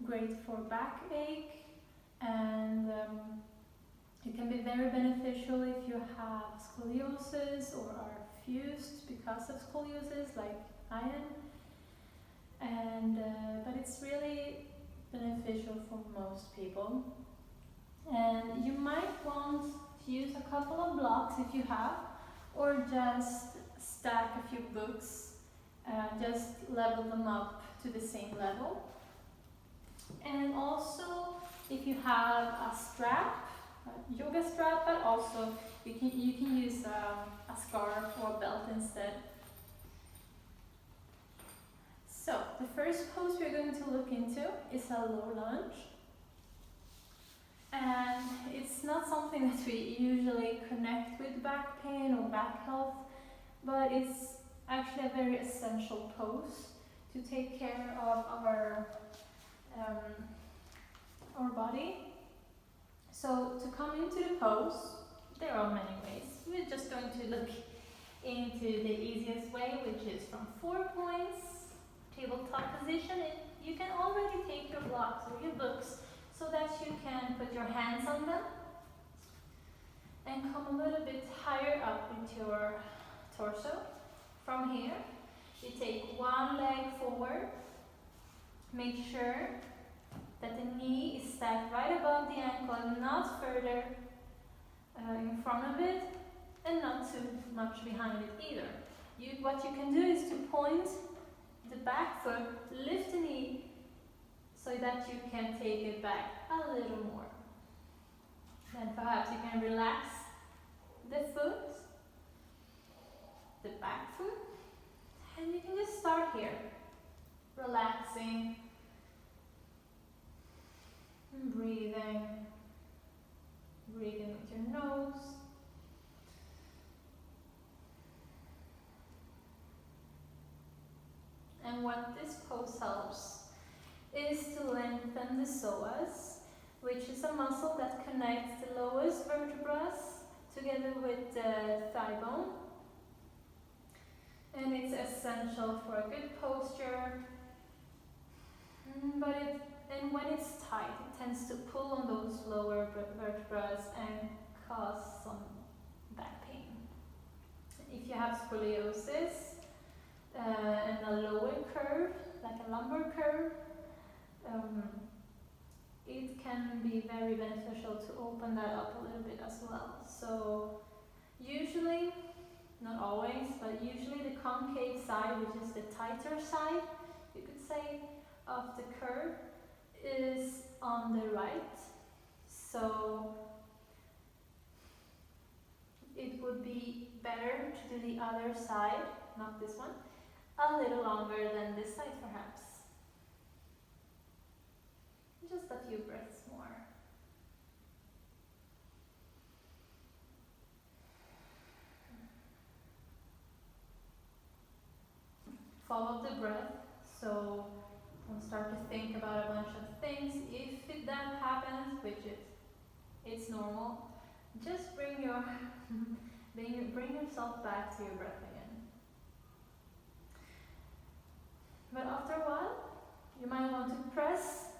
great for backache, and it can be very beneficial if you have scoliosis or are fused because of scoliosis, like I am. And but it's really beneficial for most people. And you might want to use a couple of blocks if you have, or just stack a few books, just level them up to the same level. And also, if you have a strap, a yoga strap, but also you can use a scarf or a belt instead. So the first pose we're going to look into is a low lunge. And it's not something that we usually connect with back pain or back health, but it's actually a very essential pose to take care of our body. So to come into the pose, there are many ways. We're just going to look into the easiest way, which is from 4 points, tabletop position. You can already take your blocks or your books so that you can put your hands on them and come a little bit higher up with your torso. From here, you take one leg forward. Make sure that the knee is stacked right above the ankle and not further in front of it, and not too much behind it either. What you can do is to point the back foot, lift the knee, so that you can take it back a little more. Then perhaps you can relax the foot, the back foot, and you can just start here, relaxing, and breathing with your nose. And what this pose helps is to lengthen the psoas, which is a muscle that connects the lowest vertebrae together with the thigh bone. And it's essential for a good posture. And when it's tight, it tends to pull on those lower vertebrae and cause some back pain. If you have scoliosis and a lower curve, like a lumbar curve, it can be very beneficial to open that up a little bit as well. So usually, not always, but usually the concave side, which is the tighter side, you could say, of the curve, is on the right. So it would be better to do the other side, not this one, a little longer than this side perhaps. Just a few breaths more. Follow the breath, so don't start to think about a bunch of things. If that happens, which it's normal, just bring yourself back to your breath again. But after a while, you might want to press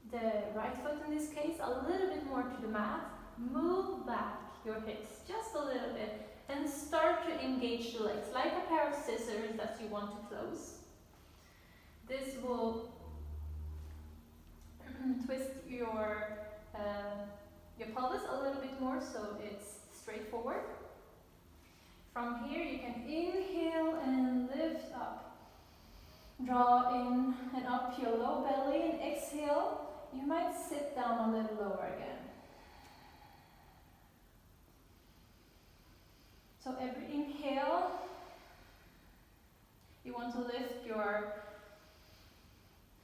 the right foot in this case a little bit more to the mat. Move back your hips just a little bit and start to engage the legs like a pair of scissors that you want to close. This will twist your pelvis a little bit more so it's straight forward. From here you can inhale and lift up. Draw in and up your low belly, and exhale. You might sit down a little lower again. So every inhale, you want to lift your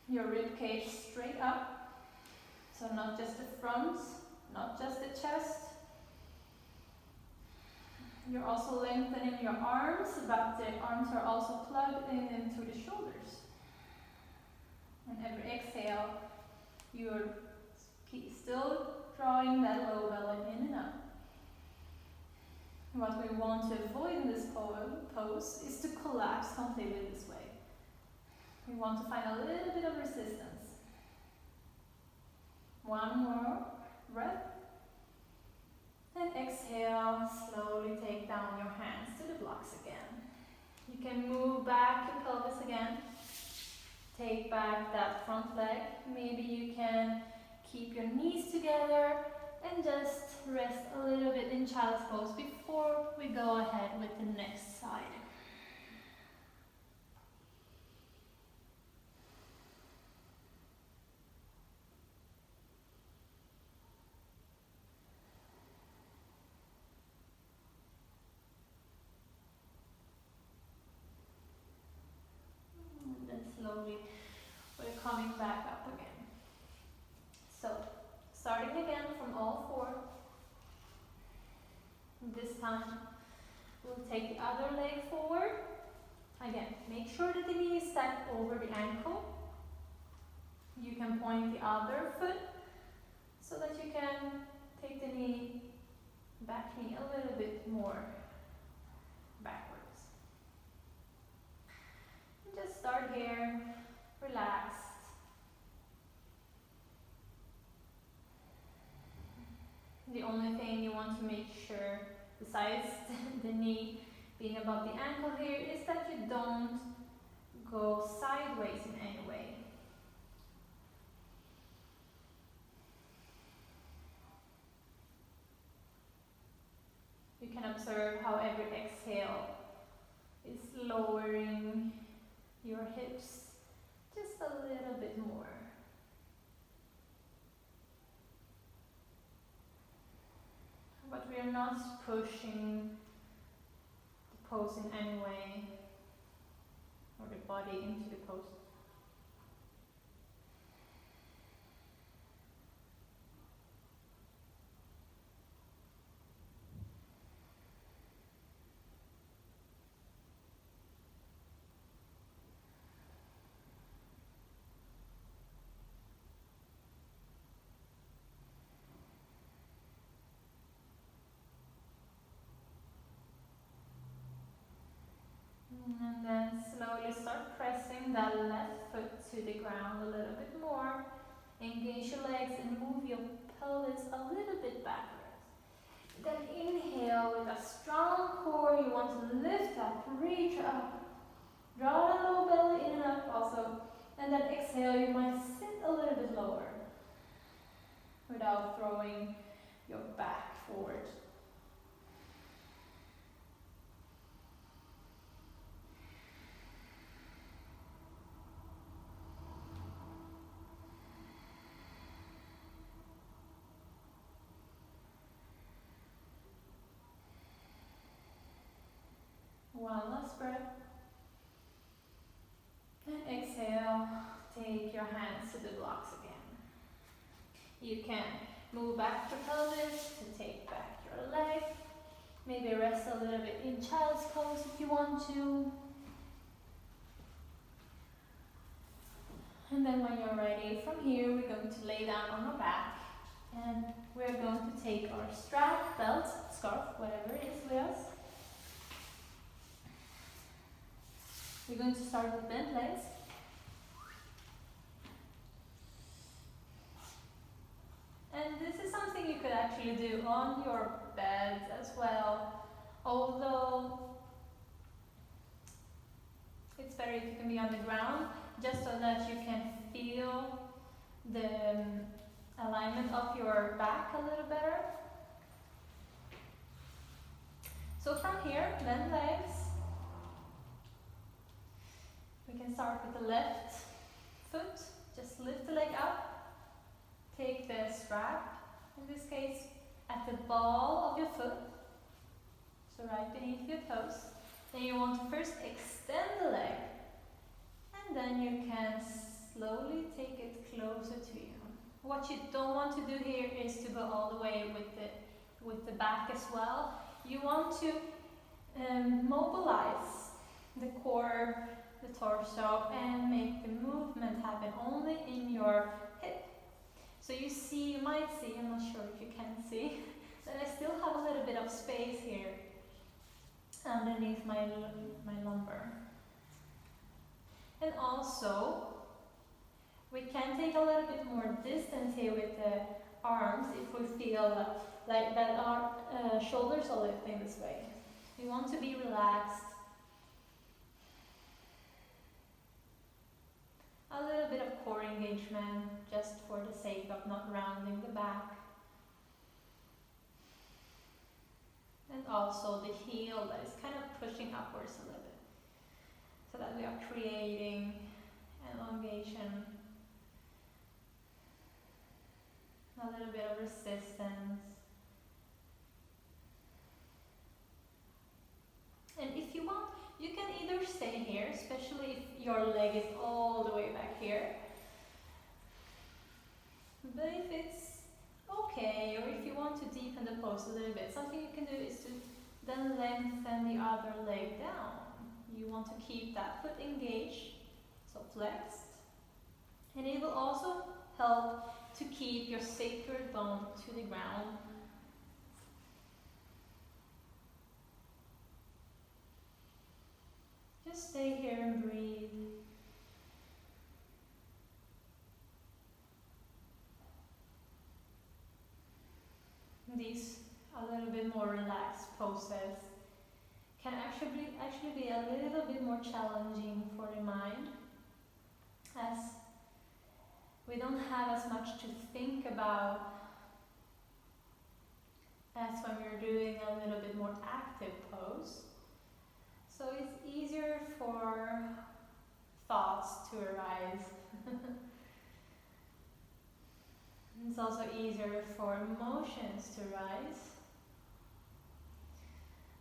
rib cage straight up. So not just the front, not just the chest. You're also lengthening your arms, but the arms are also plugged in into the shoulders. And every exhale, you're still drawing that low belly in and up. What we want to avoid in this pose is to collapse completely this way. We want to find a little bit of resistance. One more breath. And exhale, slowly take down your hands to the blocks again. You can move back your pelvis again. Take back that front leg. Maybe you can keep your knees together and just rest a little bit in child's pose before we go ahead with the next side. And then slowly we're coming back up again. So, starting again from all four. This time we'll take the other leg forward. Again, make sure that the knee is stacked over the ankle. You can point the other foot so that you can take the back knee a little bit more backwards. And just start here, relaxed. The only thing you want to make sure, besides the knee being above the ankle here, is that you don't go sideways in any way. You can observe how every exhale is lowering your hips just a little bit more. But we are not pushing the pose in any way, or the body into the pose. And then slowly start pressing that left foot to the ground a little bit more. Engage your legs and move your pelvis a little bit backwards. Then inhale with a strong core. You want to lift up, reach up. Draw the low belly in and up also. And then exhale, you might sit a little bit lower without throwing your back forward. One last breath. And exhale, take your hands to the blocks again. You can move back your pelvis to take back your leg. Maybe rest a little bit in child's pose if you want to. And then when you're ready, from here we're going to lay down on our back. And we're going to take our strap, belt, scarf, whatever it is with us. We're going to start with bent legs. And this is something you could actually do on your bed as well. Although it's better if you can be on the ground, just so that you can feel the alignment of your back a little better. So from here, bend legs. We can start with the left foot. Just lift the leg up. Take the strap, in this case, at the ball of your foot. So right beneath your toes. Then you want to first extend the leg. And then you can slowly take it closer to you. What you don't want to do here is to go all the way with the back as well. You want to mobilize the core, the torso, and make the movement happen only in your hip. So you might see, I'm not sure if you can see, that I still have a little bit of space here underneath my lumbar. And also, We can take a little bit more distance here with the arms if we feel like that our shoulders are lifting this way. We want to be relaxed. A little bit of core engagement just for the sake of not rounding the back. And also the heel that is kind of pushing upwards a little bit. So that we are creating elongation. A little bit of resistance. And if you want, you can either stay here, especially if your leg is all the way back here. But if it's okay, or if you want to deepen the pose a little bit, something you can do is to then lengthen the other leg down. You want to keep that foot engaged, so flexed. And it will also help to keep your sacral bone to the ground. Just stay here and breathe. These a little bit more relaxed poses can actually be a little bit more challenging for the mind, as we don't have as much to think about as when we're doing a little bit more active pose. So it's easier for thoughts to arise. It's also easier for emotions to rise.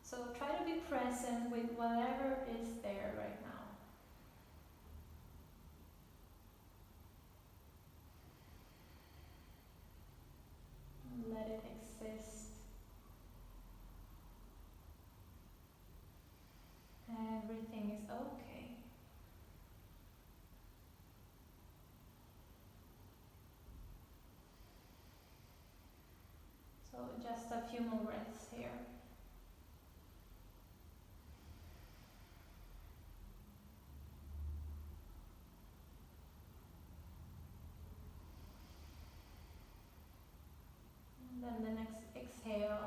So try to be present with whatever is there right now. Let it exist. Everything is okay. So just a few more breaths here. And then the next exhale,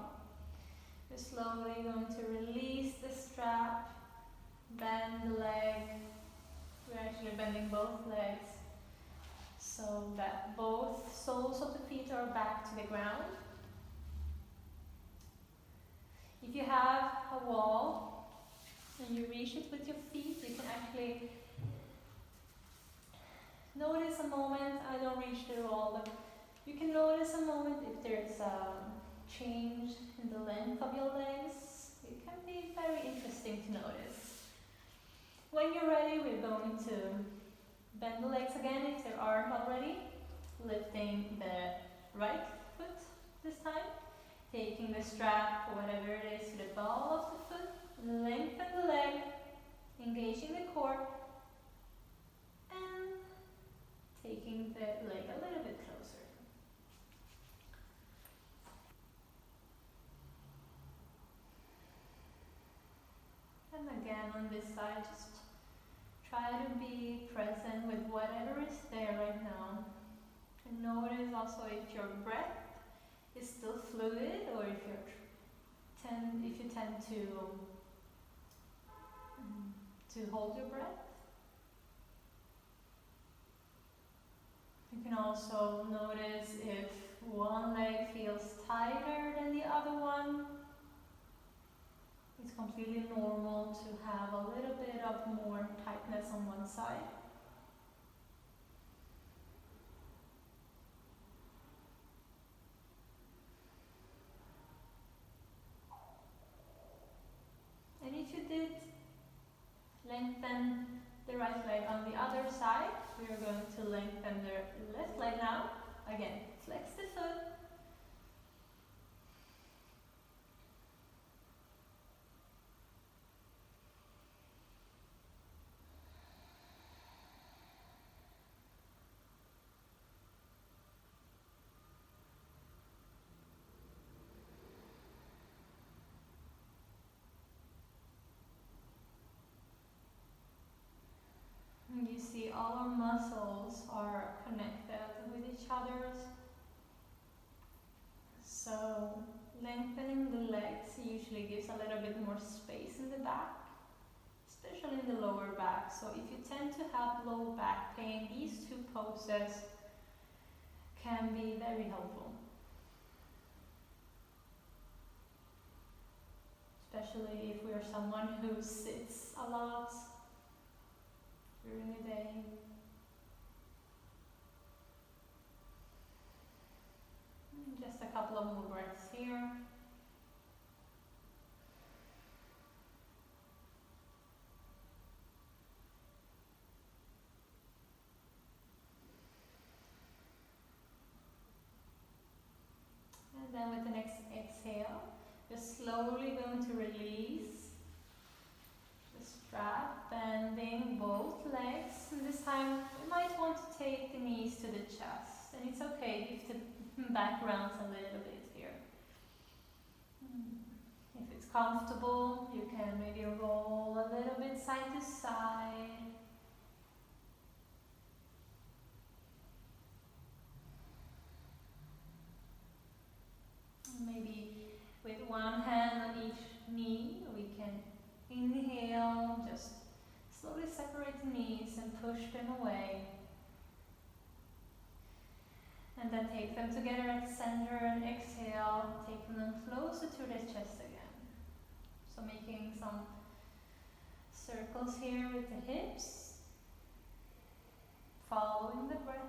you're slowly going to release the strap, bend the leg. We're actually bending both legs so that both soles of the feet are back to the ground. If you have a wall and you reach it with your feet, you can actually notice a moment. I don't reach the wall, but you can notice a moment if there's a change in the length of your legs. It can be very interesting to notice. When you're ready, we're going to bend the legs again if there aren't already. Lifting the right foot this time. Taking the strap, or whatever it is, to the ball of the foot. Lengthen the leg. Engaging the core. And taking the leg a little bit closer. And again on this side, just try to be present with whatever is there right now. And notice also if your breath is still fluid, or if you tend to hold your breath. You can also notice if one leg feels tighter than the other one. It's completely normal to have a little bit of more tightness on one side. And if you did lengthen the right leg on the other side, we are going to lengthen the left leg now. Again, flex the foot. And you see all our muscles are connected with each other. So lengthening the legs usually gives a little bit more space in the back, especially in the lower back. So if you tend to have low back pain, these two poses can be very helpful. Especially if we are someone who sits a lot during the day. Just a couple of more breaths here. And then with the next exhale, you're slowly going to release the strap, bending both legs. And this time you might want to take the knees to the chest. And it's okay if the back rounds a little bit here. If it's comfortable, you can maybe roll a little bit side to side. Maybe with one hand on each knee, we can inhale, just slowly separate the knees and push them away. And then take them together at the center and exhale, taking them closer to the chest again. So making some circles here with the hips, following the breath.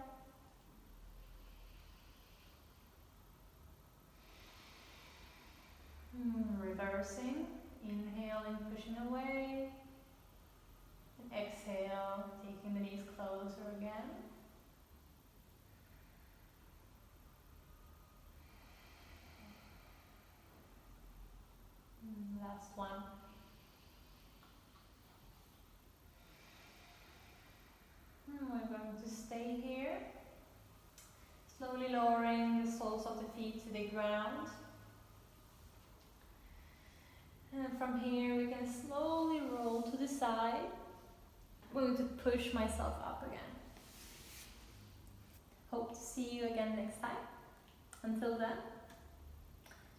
Reversing, inhaling, pushing away, and exhale, taking the knees closer again. Last one. We're going to stay here, slowly lowering the soles of the feet to the ground. And from here we can slowly roll to the side. I'm going to push myself up again. Hope to see you again next time. Until then,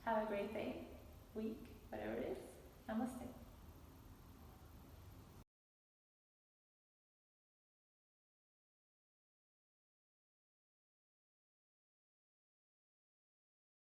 have a great day, week, whatever it is. Namaste.